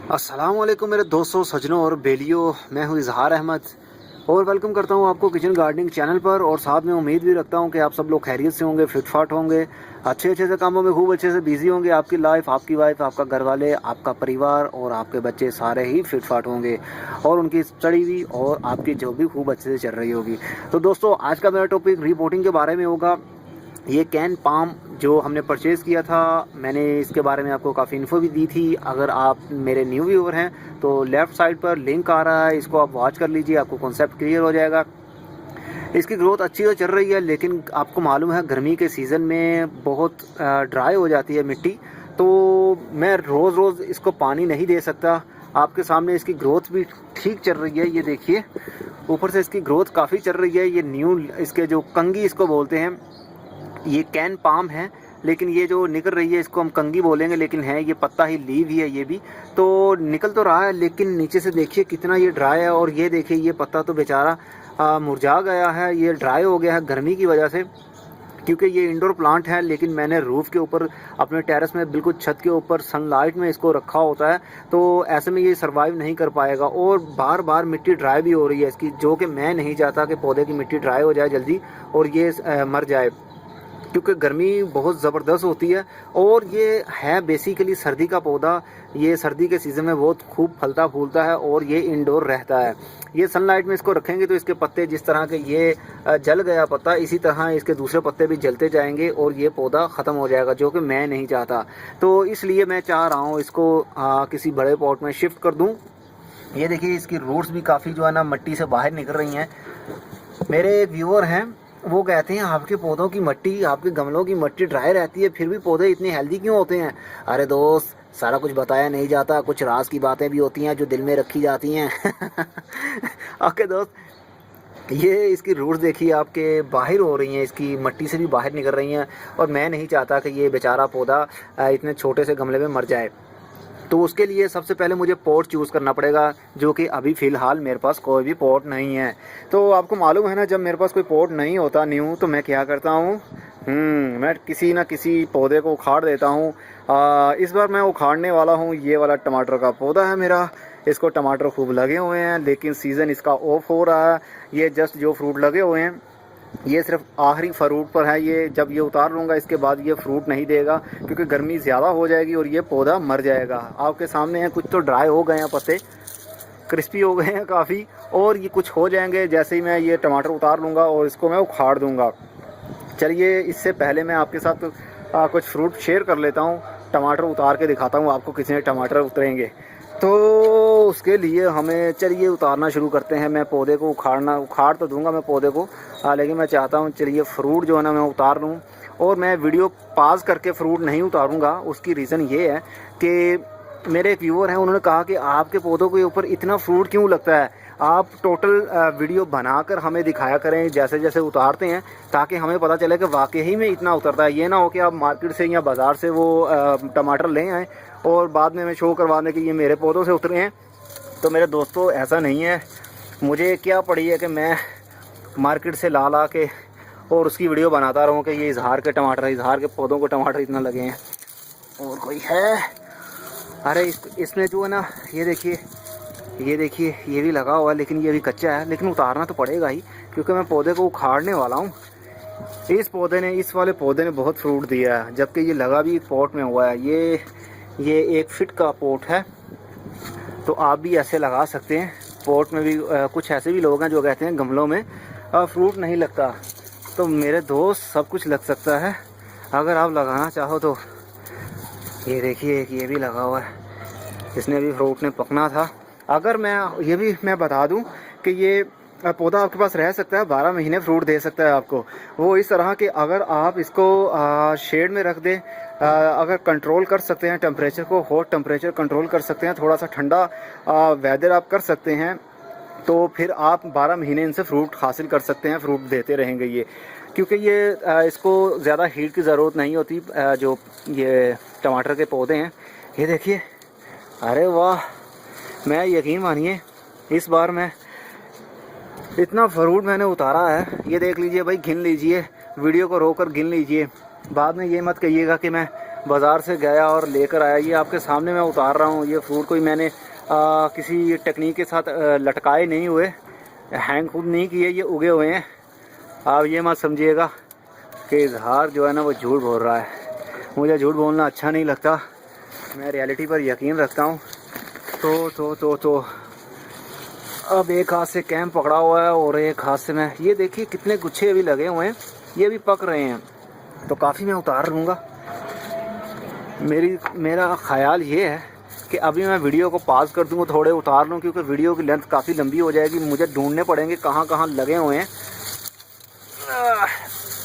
अस्सलाम वालेकुम मेरे दोस्तों, सजनों और बेलियों। मैं हूं इजहार अहमद और वेलकम करता हूं आपको किचन गार्डनिंग चैनल पर। और साथ में उम्मीद भी रखता हूं कि आप सब लोग खैरियत से होंगे, फिटफाट होंगे, अच्छे अच्छे से कामों में खूब अच्छे से बिजी होंगे। आपकी लाइफ, आपकी वाइफ, आपका घर वाले, आपका परिवार और आपके बच्चे सारे ही फिटफाट होंगे और उनकी स्टडी भी और आपकी जॉब भी खूब अच्छे से चल रही होगी। तो दोस्तों, आज का मेरा टॉपिक रिपोर्टिंग के बारे में होगा। ये कैन पाम जो हमने परचेज़ किया था, मैंने इसके बारे में आपको काफ़ी इन्फो भी दी थी। अगर आप मेरे न्यू व्यूअर हैं तो लेफ़्ट साइड पर लिंक आ रहा है, इसको आप वॉच कर लीजिए, आपको कॉन्सेप्ट क्लियर हो जाएगा। इसकी ग्रोथ अच्छी तो चल रही है, लेकिन आपको मालूम है गर्मी के सीज़न में बहुत ड्राई हो जाती है मिट्टी, तो मैं रोज़ रोज़ इसको पानी नहीं दे सकता। आपके सामने इसकी ग्रोथ भी ठीक चल रही है, ये देखिए ऊपर से इसकी ग्रोथ काफ़ी चल रही है। ये न्यू इसके जो कंगी इसको बोलते हैं, ये कैन पाम है, लेकिन ये जो निकल रही है इसको हम कंगी बोलेंगे, लेकिन है ये पत्ता ही, लीव ही है। ये भी तो निकल तो रहा है, लेकिन नीचे से देखिए कितना ये ड्राई है। और ये देखिए ये पत्ता तो बेचारा मुरझा गया है, ये ड्राई हो गया है गर्मी की वजह से, क्योंकि ये इंडोर प्लांट है। लेकिन मैंने रूफ़ के ऊपर अपने टेरेस में बिल्कुल छत के ऊपर सनलाइट में इसको रखा होता है, तो ऐसे में ये सर्वाइव नहीं कर पाएगा। और बार बार मिट्टी ड्राई भी हो रही है इसकी, जो कि मैं नहीं चाहता कि पौधे की मिट्टी ड्राई हो जाए जल्दी और ये मर जाए, क्योंकि गर्मी बहुत ज़बरदस्त होती है। और ये है बेसिकली सर्दी का पौधा, ये सर्दी के सीज़न में बहुत खूब फलता फूलता है और ये इंडोर रहता है। ये सनलाइट में इसको रखेंगे तो इसके पत्ते जिस तरह के ये जल गया पत्ता, इसी तरह इसके दूसरे पत्ते भी जलते जाएंगे और ये पौधा ख़त्म हो जाएगा, जो कि मैं नहीं चाहता। तो इसलिए मैं चाह रहा हूँ इसको किसी बड़े पॉट में शिफ्ट कर दूँ। ये देखिए इसकी रूट्स भी काफ़ी जो है ना मिट्टी से बाहर निकल रही हैं। मेरे एक व्यूअर हैं, वो कहते हैं आपके पौधों की मिट्टी, आपके गमलों की मिट्टी ड्राई रहती है, फिर भी पौधे इतने हेल्दी क्यों होते हैं? अरे दोस्त, सारा कुछ बताया नहीं जाता, कुछ राज की बातें भी होती हैं जो दिल में रखी जाती हैं। ओके दोस्त, ये इसकी रूट्स देखिए आपके बाहर हो रही हैं, इसकी मिट्टी से भी बाहर निकल रही हैं, और मैं नहीं चाहता कि ये बेचारा पौधा इतने छोटे से गमले में मर जाए। तो उसके लिए सबसे पहले मुझे पॉट चूज़ करना पड़ेगा, जो कि अभी फ़िलहाल मेरे पास कोई भी पॉट नहीं है। तो आपको मालूम है ना, जब मेरे पास कोई पॉट नहीं होता न्यू, तो मैं क्या करता हूँ, मैं किसी ना किसी पौधे को उखाड़ देता हूँ। इस बार मैं उखाड़ने वाला हूँ ये वाला टमाटर का पौधा है मेरा। इसको टमाटर खूब लगे हुए हैं, लेकिन सीज़न इसका ऑफ हो रहा है। ये जस्ट जो फ्रूट लगे हुए हैं, ये सिर्फ आखिरी फ्रूट पर है। ये जब ये उतार लूँगा इसके बाद ये फ्रूट नहीं देगा, क्योंकि गर्मी ज़्यादा हो जाएगी और ये पौधा मर जाएगा। आपके सामने है, कुछ तो ड्राई हो गए हैं पत्ते, क्रिस्पी हो गए हैं काफ़ी, और ये कुछ हो जाएंगे जैसे ही मैं ये टमाटर उतार लूँगा और इसको मैं उखाड़ दूँगा। चलिए, इससे पहले मैं आपके साथ कुछ फ्रूट शेयर कर लेता हूँ। टमाटर उतार के दिखाता हूँ आपको कितने टमाटर उतरेंगे। तो उसके लिए हमें, चलिए उतारना शुरू करते हैं। मैं पौधे को उखाड़ तो दूंगा मैं पौधे को, लेकिन मैं चाहता हूँ चलिए फ्रूट जो है ना मैं उतार लूँ। और मैं वीडियो पास करके फ्रूट नहीं उतारूँगा। उसकी रीज़न ये है कि मेरे एक व्यूअर हैं, उन्होंने कहा कि आपके पौधों के ऊपर इतना फ्रूट क्यों लगता है, आप टोटल वीडियो बनाकर हमें दिखाया करें जैसे जैसे उतारते हैं, ताकि हमें पता चले कि वाकई में इतना उतरता है। ये ना हो कि आप मार्केट से या बाज़ार से वो टमाटर ले आएँ और बाद में हमें शो करवा दें कि ये मेरे पौधों से उतरे हैं। तो मेरे दोस्तों, ऐसा नहीं है। मुझे क्या पड़ी है कि मैं मार्केट से ला के और उसकी वीडियो बनाता रहूँ कि ये इजहार के टमाटर, इजहार के पौधों को टमाटर इतना लगे हैं। और कोई है? अरे इसमें जो है ना, ये देखिए ये भी लगा हुआ है, लेकिन ये भी कच्चा है। लेकिन उतारना तो पड़ेगा ही, क्योंकि मैं पौधे को उखाड़ने वाला हूँ। इस वाले पौधे ने बहुत फ्रूट दिया है, जबकि ये लगा भी एक पॉट में हुआ है। ये 1 फीट का पॉट है, तो आप भी ऐसे लगा सकते हैं। पॉट में भी कुछ ऐसे भी लोग हैं जो कहते हैं गमलों में फ्रूट नहीं लगता। तो मेरे दोस्त, सब कुछ लग सकता है अगर आप लगाना चाहो तो। ये देखिए एक ये भी लगा हुआ है, इसने भी फ्रूट ने पकना था। अगर मैं बता दूं कि ये पौधा आपके पास रह सकता है 12 महीने, फ्रूट दे सकता है आपको। वो इस तरह के, अगर आप इसको शेड में रख दें, अगर कंट्रोल कर सकते हैं टेम्परेचर को, हॉट टेम्परेचर कंट्रोल कर सकते हैं, थोड़ा सा ठंडा वेदर आप कर सकते हैं, तो फिर आप 12 महीने इनसे फ्रूट हासिल कर सकते हैं। फ्रूट देते रहेंगे ये, क्योंकि ये इसको ज़्यादा हीट की ज़रूरत नहीं होती। जो ये टमाटर के पौधे हैं, ये देखिए, अरे वाह, मैं यकीन मानिए इस बार मैं इतना फ्रूट मैंने उतारा है। ये देख लीजिए भाई, गिन लीजिए, वीडियो को रोक कर गिन लीजिए। बाद में ये मत कहिएगा कि मैं बाज़ार से गया और लेकर आया। ये आपके सामने मैं उतार रहा हूँ। ये फ्रूट कोई मैंने किसी टेक्निक के साथ लटकाए नहीं हुए, हैंग खुद नहीं किए, ये उगे हुए हैं। आप ये मत समझिएगा कि इजहार जो है ना वो झूठ बोल रहा है। मुझे झूठ बोलना अच्छा नहीं लगता, मैं रियलिटी पर यकीन रखता हूँ। तो अब एक हाथ से कैम पकड़ा हुआ है और एक हाथ से मैं, ये देखिए कितने गुच्छे अभी लगे हुए हैं, ये भी पक रहे हैं, तो काफ़ी मैं उतार लूँगा। मेरा ख़्याल ये है कि अभी मैं वीडियो को पॉज कर दूँगा, थोड़े उतार लूँ, क्योंकि वीडियो की लेंथ काफ़ी लंबी हो जाएगी। मुझे ढूंढने पड़ेंगे कहाँ कहाँ लगे हुए हैं।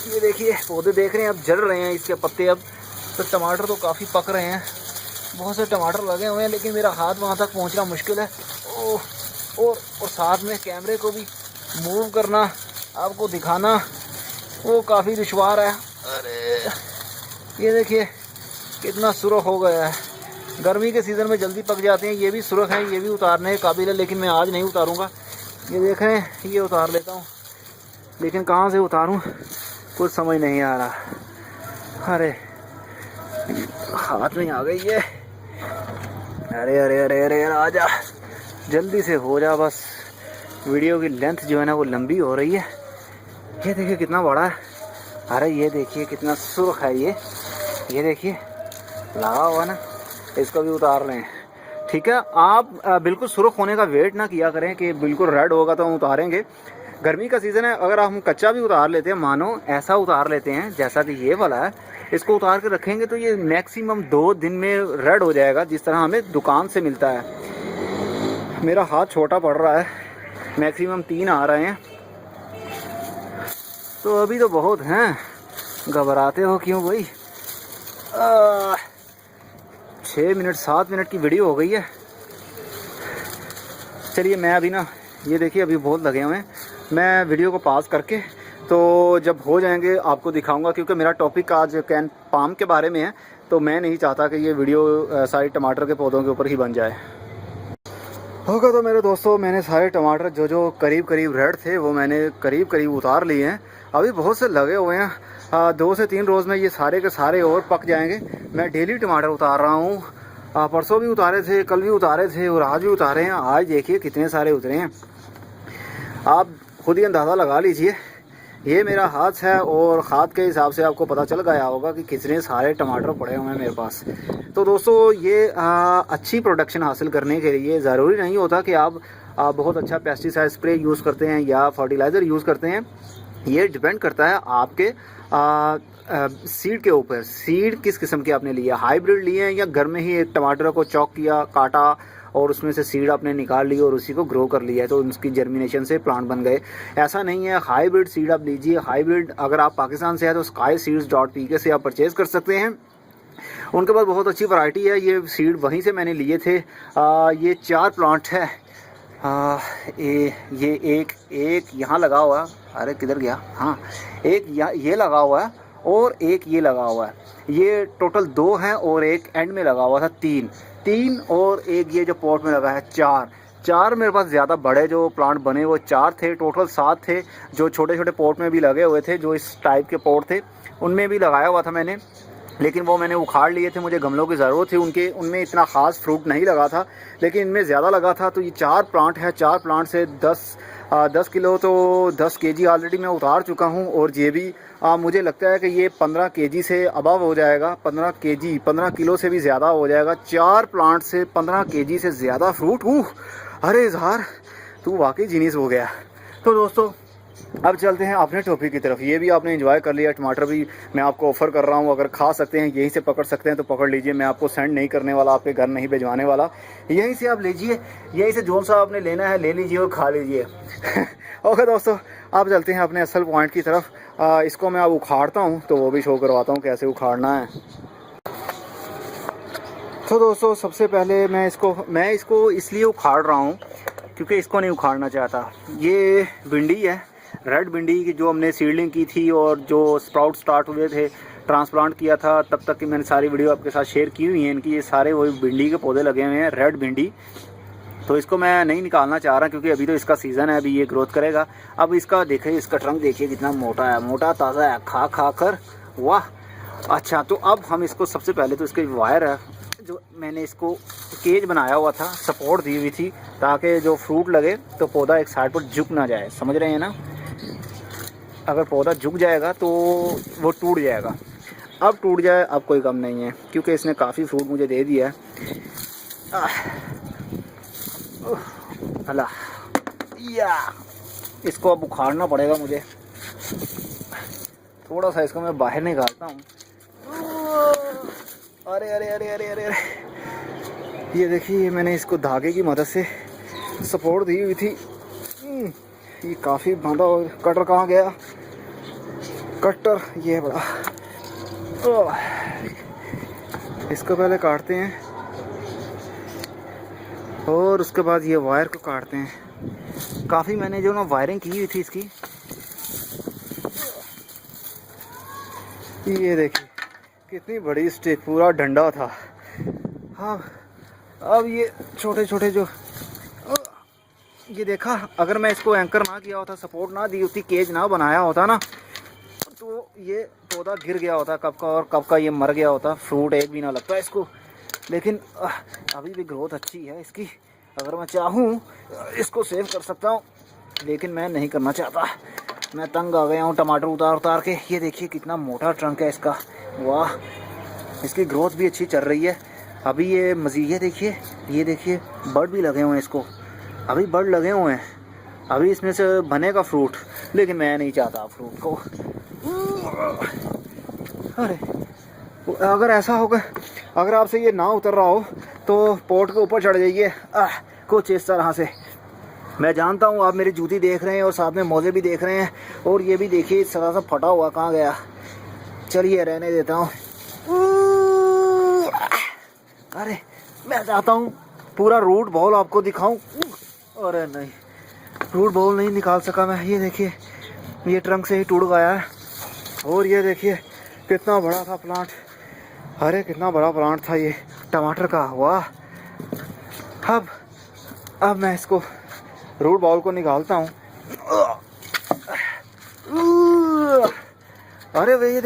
ये देखिए पौधे देख रहे हैं, अब जल रहे हैं इसके पत्ते। अब तो टमाटर तो काफ़ी पक रहे हैं, बहुत से टमाटर लगे हुए हैं, लेकिन मेरा हाथ वहाँ तक पहुँचना मुश्किल है। और साथ में कैमरे को भी मूव करना, आपको दिखाना, वो काफ़ी दुश्वार है। अरे ये देखिए कितना सुरख हो गया है। गर्मी के सीज़न में जल्दी पक जाते हैं। ये भी सुरख हैं, ये भी उतारने के काबिल है, लेकिन मैं आज नहीं उतारूँगा। ये देख रहे हैं, ये उतार लेता हूँ, लेकिन कहाँ से उतारूँ कुछ समझ नहीं आ रहा। अरे हाथ में आ गई है। अरे अरे अरे अरे आजा, जल्दी से हो जा, बस वीडियो की लेंथ जो है ना वो लंबी हो रही है। ये देखिए कितना बड़ा है। अरे ये देखिए कितना सुर्ख है। ये देखिए लगा हुआ ना, इसको भी उतार रहे हैं। ठीक है, आप बिल्कुल सुर्ख होने का वेट ना किया करें कि बिल्कुल रेड होगा तो हम उतारेंगे। गर्मी का सीज़न है, अगर हम कच्चा भी उतार लेते हैं, मानो ऐसा उतार लेते हैं जैसा कि ये वाला है, इसको उतार के रखेंगे तो ये मैक्सिमम 2 दिन में रेड हो जाएगा, जिस तरह हमें दुकान से मिलता है। मेरा हाथ छोटा पड़ रहा है, मैक्सिमम 3 आ रहे हैं, तो अभी तो बहुत हैं। घबराते हो क्यों भाई? 6 मिनट 7 मिनट की वीडियो हो गई है। चलिए मैं अभी ना, ये देखिए अभी बहुत लगे हुए हैं, मैं वीडियो को पॉज करके तो जब हो जाएंगे आपको दिखाऊंगा, क्योंकि मेरा टॉपिक आज कैन पाम के बारे में है, तो मैं नहीं चाहता कि ये वीडियो सारे टमाटर के पौधों के ऊपर ही बन जाए। होगा तो मेरे दोस्तों, मैंने सारे टमाटर जो करीब करीब रेड थे वो मैंने करीब करीब उतार लिए हैं। अभी बहुत से लगे हुए हैं, 2 से 3 रोज़ में ये सारे के सारे और पक जाएंगे। मैं डेली टमाटर उतार रहा हूँ, परसों भी उतारे थे, कल भी उतारे थे और आज भी उतारे हैं। आज देखिए कितने सारे उतरे हैं, आप खुद ही अंदाज़ा लगा लीजिए। ये मेरा हाथ है और हाथ के हिसाब से आपको पता चल गया होगा कि कितने सारे टमाटर पड़े हुए हैं मेरे पास। तो दोस्तों ये अच्छी प्रोडक्शन हासिल करने के लिए ज़रूरी नहीं होता कि आप बहुत अच्छा पेस्टिसाइड स्प्रे यूज़ करते हैं या फर्टिलाइज़र यूज़ करते हैं। ये डिपेंड करता है आपके सीड के ऊपर। सीड किस किस्म के आपने लिया, हाइब्रिड लिए हैं या घर में ही एक टमाटर को चॉक किया, काटा और उसमें से सीड आपने निकाल ली और उसी को ग्रो कर लिया है, तो उसकी जर्मिनेशन से प्लांट बन गए। ऐसा नहीं है, हाइब्रिड सीड आप लीजिए। हाइब्रिड अगर आप पाकिस्तान से है तो skyseeds.pk से आप परचेज़ कर सकते हैं। उनके पास बहुत अच्छी वैरायटी है। ये सीड वहीं से मैंने लिए थे। ये 4 प्लांट है। ये एक यहाँ लगा हुआ है, अरे किधर गया, हाँ एक ये लगा हुआ है और एक ये लगा हुआ है। ये टोटल 2 हैं और एक एंड में लगा हुआ था 3 और एक ये जो पॉट में लगा है 4 मेरे पास ज़्यादा बड़े जो प्लांट बने वो 4 थे, टोटल 7 थे। जो छोटे छोटे पॉट में भी लगे हुए थे, जो इस टाइप के पॉट थे, उनमें भी लगाया हुआ था मैंने, लेकिन वो मैंने उखाड़ लिए थे। मुझे गमलों की ज़रूरत थी, उनमें इतना ख़ास फ्रूट नहीं लगा था, लेकिन इनमें ज़्यादा लगा था। तो ये 4 प्लांट है, 4 प्लांट से 10 किलो तो 10 केजी ऑलरेडी मैं उतार चुका हूँ। और ये भी मुझे लगता है कि ये 15 केजी से अबव हो जाएगा, 15 किलो से भी ज़्यादा हो जाएगा। 4 प्लांट से 15 केजी से ज़्यादा फ्रूट। अरे इजहार तू वाकई जीनियस हो गया। तो दोस्तों अब चलते हैं अपने टॉपिक की तरफ। ये भी आपने एंजॉय कर लिया, टमाटर भी मैं आपको ऑफ़र कर रहा हूँ, अगर खा सकते हैं यहीं से पकड़ सकते हैं तो पकड़ लीजिए। मैं आपको सेंड नहीं करने वाला, आपके घर नहीं भिजवाने वाला, यहीं से आप लीजिए, यहीं से जोन सा आपने लेना है ले लीजिए और खा लीजिए। ओके दोस्तों, अब चलते हैं अपने असल पॉइंट की तरफ। इसको मैं अब उखाड़ता हूँ तो वो भी शो करवाता हूँ कैसे उखाड़ना है। तो दोस्तों सबसे पहले मैं इसको इसलिए उखाड़ रहा हूँ क्योंकि इसको नहीं उखाड़ना चाहता। ये भिंडी है, रेड भिंडी की, जो हमने सीडलिंग की थी और जो स्प्राउट स्टार्ट हुए थे, ट्रांसप्लांट किया था, तब तक की मैंने सारी वीडियो आपके साथ शेयर की हुई हैं इनकी। ये सारे वही भिंडी के पौधे लगे हुए हैं, रेड भिंडी। तो इसको मैं नहीं निकालना चाह रहा क्योंकि अभी तो इसका सीज़न है, अभी ये ग्रोथ करेगा। अब इसका देखिए, इसका ट्रंक देखिए कितना मोटा है, मोटा ताज़ा है, खा कर वाह। अच्छा, तो अब हम इसको सबसे पहले तो इसके वायर है जो मैंने इसको केज बनाया हुआ था, सपोर्ट दी हुई थी ताकि जो फ्रूट लगे तो पौधा एक साइड पर झुक ना जाए, समझ रहे हैं ना। अगर पौधा झुक जाएगा तो वो टूट जाएगा। अब टूट जाए अब कोई गम नहीं है क्योंकि इसने काफ़ी फ्रूट मुझे दे दिया है। अल्लाह, या इसको अब उखाड़ना पड़ेगा मुझे। थोड़ा सा इसको मैं बाहर निकालता हूँ। अरे अरे अरे अरे अरे अरे, ये देखिए मैंने इसको धागे की मदद से सपोर्ट दी हुई थी। ये काफ़ी बांधा। और कटर कहाँ गया? कटर ये बड़ा। इसको पहले काटते हैं और उसके बाद ये वायर को काटते हैं। काफ़ी मैंने जो ना वायरिंग की हुई थी इसकी। ये देखिए कितनी बड़ी स्टिक, पूरा डंडा था। हाँ, अब ये छोटे छोटे जो ये देखा, अगर मैं इसको एंकर ना किया होता, सपोर्ट ना दी होती, केज ना बनाया होता ना, तो ये पौधा गिर गया होता कब का, और कब का ये मर गया होता, फ्रूट एक भी ना लगता इसको। लेकिन अभी भी ग्रोथ अच्छी है इसकी। अगर मैं चाहूँ इसको सेव कर सकता हूँ, लेकिन मैं नहीं करना चाहता। मैं तंग आ गया हूँ टमाटर उतार उतार के। ये देखिए कितना मोटा ट्रंक है इसका। वाह, इसकी ग्रोथ भी अच्छी चल रही है। अभी ये मज़ीद ये देखिए बर्ड भी लगे हुए हैं इसको। अभी बर्ड लगे हुए हैं, अभी इसमें से बनेगा फ्रूट, लेकिन मैं नहीं चाहता फ्रूट को। अरे अगर ऐसा होगा, अगर आपसे ये ना उतर रहा हो तो पोट के ऊपर चढ़ जाइए कुछ इस तरह से। मैं जानता हूँ आप मेरी जूती देख रहे हैं और साथ में मोजे भी देख रहे हैं, और ये भी देखिए इस तरह से फटा हुआ कहाँ गया। चलिए रहने देता हूँ। अरे मैं चाहता हूँ पूरा रूट बॉल आपको दिखाऊं। अरे नहीं, रूट बॉल नहीं निकाल सका मैं। ये देखिए ये ट्रंक से ही टूट गया है। और ये देखिए कितना बड़ा था प्लांट। अरे कितना बड़ा प्लांट था ये टमाटर का। वाह, अब मैं इसको रूट बॉल को निकालता हूँ। अरे वे ये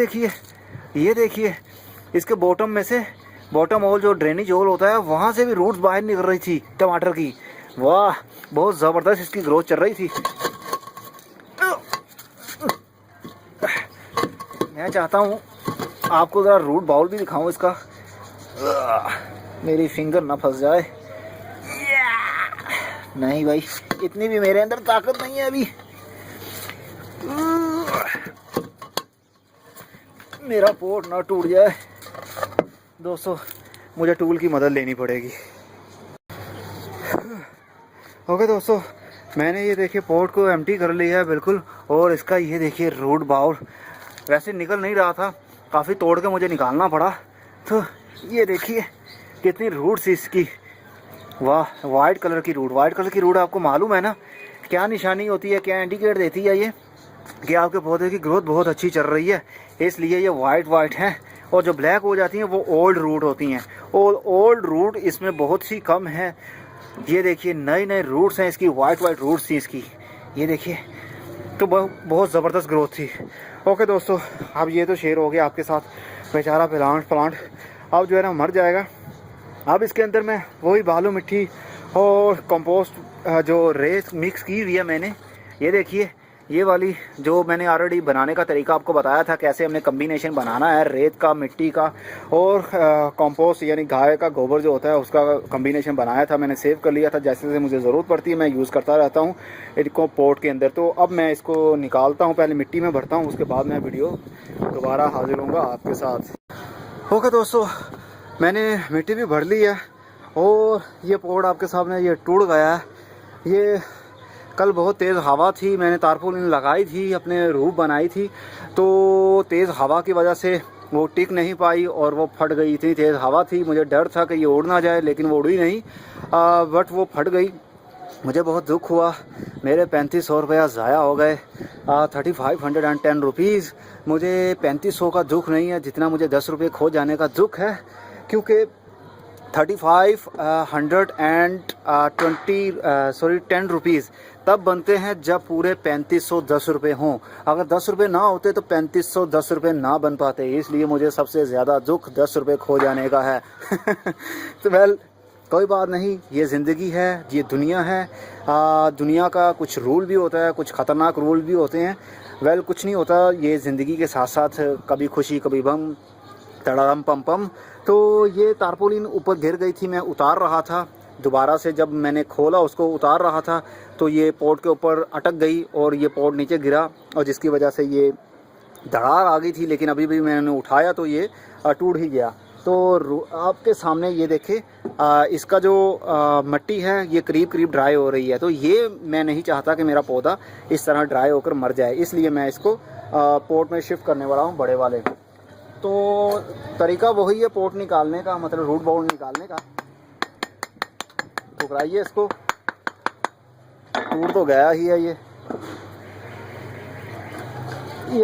देखिए इसके बॉटम में से, बॉटम होल जो ड्रेनेज होल होता है, वहाँ से भी रूट्स बाहर निकल रही थी टमाटर की। वाह, बहुत ज़बरदस्त इसकी ग्रोथ चल रही थी। मैं चाहता हूँ आपको ज़रा रूट बाउल भी दिखाऊं इसका। मेरी फिंगर ना फंस जाए। नहीं भाई, इतनी भी मेरे अंदर ताकत नहीं है अभी। मेरा पोट ना टूट जाए। दोस्तों मुझे टूल की मदद लेनी पड़ेगी। ओके दोस्तों, मैंने ये देखिए पोट को एम्प्टी कर लिया है बिल्कुल। और इसका ये देखिए रूट बाउल वैसे निकल नहीं रहा था, काफ़ी तोड़ के मुझे निकालना पड़ा। तो ये देखिए कितनी रूट्स इसकी। वाह, वाइट कलर की रूट आपको मालूम है ना क्या निशानी होती है, क्या इंडिकेट देती है ये कि आपके पौधे की ग्रोथ बहुत अच्छी चल रही है। इसलिए ये वाइट हैं। और जो ब्लैक हो जाती हैं वो ओल्ड रूट होती हैं, और ओल्ड रूट इसमें बहुत ही कम है। ये देखिए नए रूट्स हैं इसकी, वाइट रूट्स थी इसकी। ये देखिए तो बहुत ज़बरदस्त ग्रोथ थी। ओके दोस्तों, अब ये तो शेयर हो गया आपके साथ बेचारा प्लांट अब जो है ना मर जाएगा। अब इसके अंदर मैं वही बालू मिट्टी और कंपोस्ट जो रेत मिक्स की हुई है मैंने। ये देखिए ये वाली जो मैंने ऑलरेडी बनाने का तरीका आपको बताया था, कैसे हमने कम्बिनेशन बनाना है रेत का, मिट्टी का और कंपोस्ट यानी गाय का गोबर जो होता है उसका कम्बिनेशन बनाया था। मैंने सेव कर लिया था, जैसे जैसे मुझे ज़रूरत पड़ती है मैं यूज़ करता रहता हूँ इसको पोट के अंदर। तो अब मैं इसको निकालता हूँ, पहले मिट्टी में भरता हूँ, उसके बाद मैं वीडियो दोबारा हाजिर होऊंगा आपके साथ। ओके दोस्तों, मैंने मिट्टी भी भर ली है और ये पोट आपके सामने ये टूट गया है। ये कल बहुत तेज़ हवा थी, मैंने तारपुलिन लगाई थी, अपने रूफ बनाई थी, तो तेज़ हवा की वजह से वो टिक नहीं पाई और वो फट गई। इतनी तेज़ हवा थी, मुझे डर था कि ये उड़ ना जाए, लेकिन वो उड़ी नहीं, बट वो फट गई। मुझे बहुत दुख हुआ, मेरे 3500 रुपया ज़ाया हो गए। 3510 रुपीज़। मुझे 3500 का दुख नहीं है जितना मुझे 10 रुपये खो जाने का दुख है, क्योंकि 10 रुपीज़ तब बनते हैं जब पूरे 3510 रुपये हों। अगर 10 रुपये ना होते तो 3510 रुपये ना बन पाते, इसलिए मुझे सबसे ज़्यादा दुख 10 रुपये खो जाने का है। तो वेल कोई बात नहीं, ये ज़िंदगी है, ये दुनिया है। दुनिया का कुछ रूल भी होता है, कुछ ख़तरनाक रूल भी होते हैं। वेल कुछ नहीं होता, ये ज़िंदगी के साथ साथ कभी खुशी कभी गम, तड़ाम पम पम। तो ये तारपोलिन ऊपर गिर गई थी, मैं उतार रहा था, दोबारा से जब मैंने खोला उसको उतार रहा था तो ये पोर्ट के ऊपर अटक गई और ये पोर्ट नीचे गिरा, और जिसकी वजह से ये दरार आ गई थी। लेकिन अभी भी मैंने उठाया तो ये टूट ही गया। तो आपके सामने ये देखें, इसका जो मिट्टी है ये करीब करीब ड्राई हो रही है। तो ये मैं नहीं चाहता कि मेरा पौधा इस तरह ड्राई होकर मर जाए, इसलिए मैं इसको पोर्ट में शिफ्ट करने वाला हूँ, बड़े वाले। तो तरीका वही है पोर्ट निकालने का, मतलब रूट बाउल निकालने का। ठुकराइए इसको, टूट तो गया ही है ये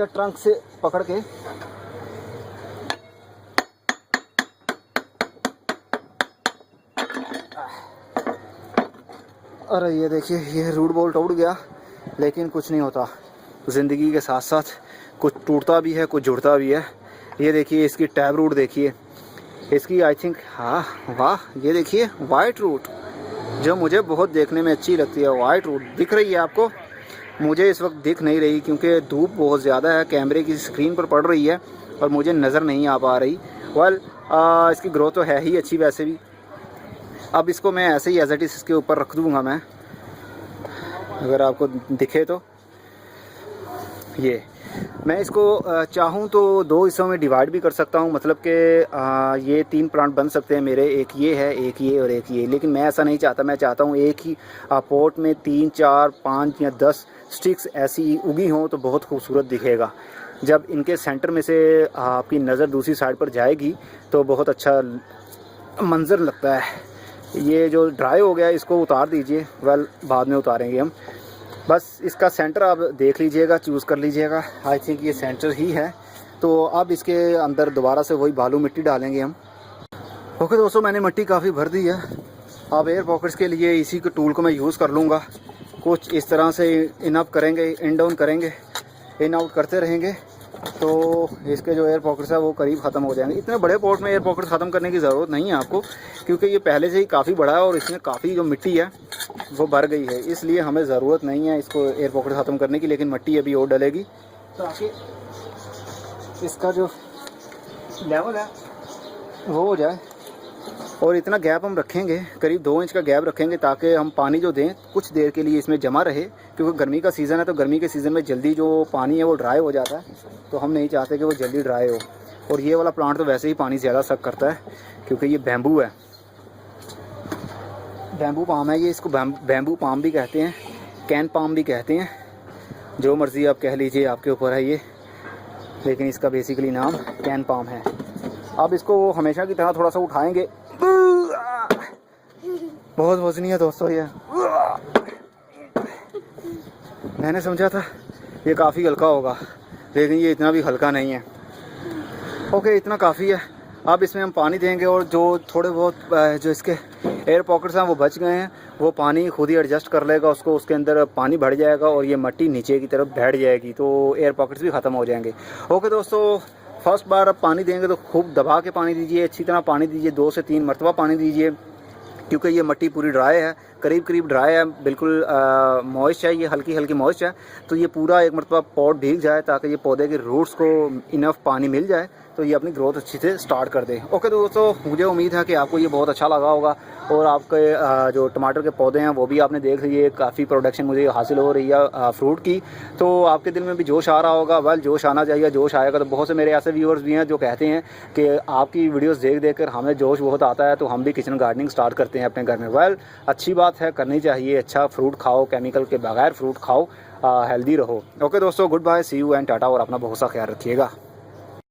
ट्रंक से पकड़ के। अरे ये देखिए, ये रूट बॉल टूट गया, लेकिन कुछ नहीं होता। ज़िंदगी के साथ साथ कुछ टूटता भी है, कुछ जुड़ता भी है। ये देखिए इसकी टैब रूट देखिए, इसकी आई थिंक, हाँ वाह, ये देखिए वाइट रूट, जो मुझे बहुत देखने में अच्छी लगती है। वाइट रूट दिख रही है आपको? मुझे इस वक्त दिख नहीं रही क्योंकि धूप बहुत ज़्यादा है, कैमरे की स्क्रीन पर पड़ रही है और मुझे नज़र नहीं आ पा रही। वेल इसकी ग्रोथ तो है ही अच्छी वैसे भी। अब इसको मैं ऐसे ही एज इट इज़ इसके ऊपर रख दूँगा मैं, अगर आपको दिखे तो। ये मैं इसको चाहूँ तो 2 हिस्सों में डिवाइड भी कर सकता हूँ, मतलब कि ये 3 प्लांट बन सकते हैं मेरे, एक ये है, एक ये और एक ये। लेकिन मैं ऐसा नहीं चाहता, मैं चाहता हूँ एक ही पॉट में 3, 4, 5 या 10 स्टिक्स ऐसी उगी हों तो बहुत खूबसूरत दिखेगा। जब इनके सेंटर में से आपकी नज़र दूसरी साइड पर जाएगी तो बहुत अच्छा मंजर लगता है। ये जो ड्राई हो गया इसको उतार दीजिए, वेल बाद में उतारेंगे हम। बस इसका सेंटर आप देख लीजिएगा, चूज़ कर लीजिएगा। आई थिंक ये सेंटर ही है। तो अब इसके अंदर दोबारा से वही बालू मिट्टी डालेंगे हम। ओके दोस्तों, मैंने मिट्टी काफ़ी भर दी है। अब एयर पॉकेट्स के लिए इसी के टूल को मैं यूज़ कर लूँगा। कुछ इस तरह से इन अप करेंगे, इन डाउन करेंगे, इन आउट करते रहेंगे, तो इसके जो एयर पॉकेट्स है वो करीब ख़त्म हो जाएंगे। इतने बड़े पॉट में एयर पॉकेट ख़त्म करने की ज़रूरत नहीं है आपको, क्योंकि ये पहले से ही काफ़ी बड़ा है और इसमें काफ़ी जो मिट्टी है वो भर गई है, इसलिए हमें ज़रूरत नहीं है इसको एयर पॉकेट ख़त्म करने की। लेकिन मिट्टी अभी और डलेगी ताकि इसका जो लेवल है वो हो जाए। और इतना गैप हम रखेंगे, करीब 2 इंच का गैप रखेंगे, ताकि हम पानी जो दें कुछ देर के लिए इसमें जमा रहे, क्योंकि गर्मी का सीज़न है। तो गर्मी के सीज़न में जल्दी जो पानी है वो ड्राई हो जाता है, तो हम नहीं चाहते कि वो जल्दी ड्राई हो। और ये वाला प्लांट तो वैसे ही पानी ज़्यादा सक करता है, क्योंकि ये बैम्बू है, बैम्बू पाम है ये। इसको बैम्बू पाम भी कहते हैं, कैन पाम भी कहते हैं, जो मर्ज़ी आप कह लीजिए, आपके ऊपर है ये। लेकिन इसका बेसिकली नाम कैन पाम है। अब इसको हमेशा की तरह थोड़ा सा उठाएंगे। बहुत वजनी है दोस्तों ये, मैंने समझा था ये काफ़ी हल्का होगा, लेकिन ये इतना भी हल्का नहीं है। ओके, इतना काफ़ी है। अब इसमें हम पानी देंगे, और जो थोड़े बहुत जो इसके एयर पॉकेट्स हैं वो बच गए हैं, वो पानी खुद ही एडजस्ट कर लेगा उसको, उसके अंदर पानी भर जाएगा और ये मिट्टी नीचे की तरफ बैठ जाएगी, तो एयर पॉकेट्स भी ख़त्म हो जाएंगे। ओके दोस्तों, फर्स्ट बार आप पानी देंगे तो खूब दबा के पानी दीजिए, अच्छी तरह पानी दीजिए, 2 से 3 मरतबा पानी दीजिए, क्योंकि ये मिट्टी पूरी ड्राई है, करीब करीब ड्राई है, बिल्कुल मॉइस्ट है, ये हल्की हल्की मॉइस्ट है। तो ये पूरा एक मरतबा पॉट भीग जाए, ताकि ये पौधे के रूट्स को इनफ पानी मिल जाए, तो ये अपनी ग्रोथ अच्छी से स्टार्ट कर दे। ओके दोस्तों, मुझे उम्मीद है कि आपको ये बहुत अच्छा लगा होगा, और आपके जो टमाटर के पौधे हैं वो भी आपने देख लिए, काफ़ी प्रोडक्शन मुझे हासिल हो रही है फ्रूट की। तो आपके दिल में भी जोश आ रहा होगा। वेल, जोश आना चाहिए, जोश आएगा तो बहुत से मेरे ऐसे व्यूअर्स भी हैं जो कहते हैं कि आपकी वीडियोस देख देख कर हमें जोश बहुत आता है, तो हम भी किचन गार्डनिंग स्टार्ट करते हैं अपने घर में। वेल, अच्छी बात है, करनी चाहिए। अच्छा फ्रूट खाओ, केमिकल के बगैर फ्रूट खाओ, हेल्दी रहो। ओके दोस्तों, good bye, see you and tata, और अपना बहुत सा ख्याल रखिएगा।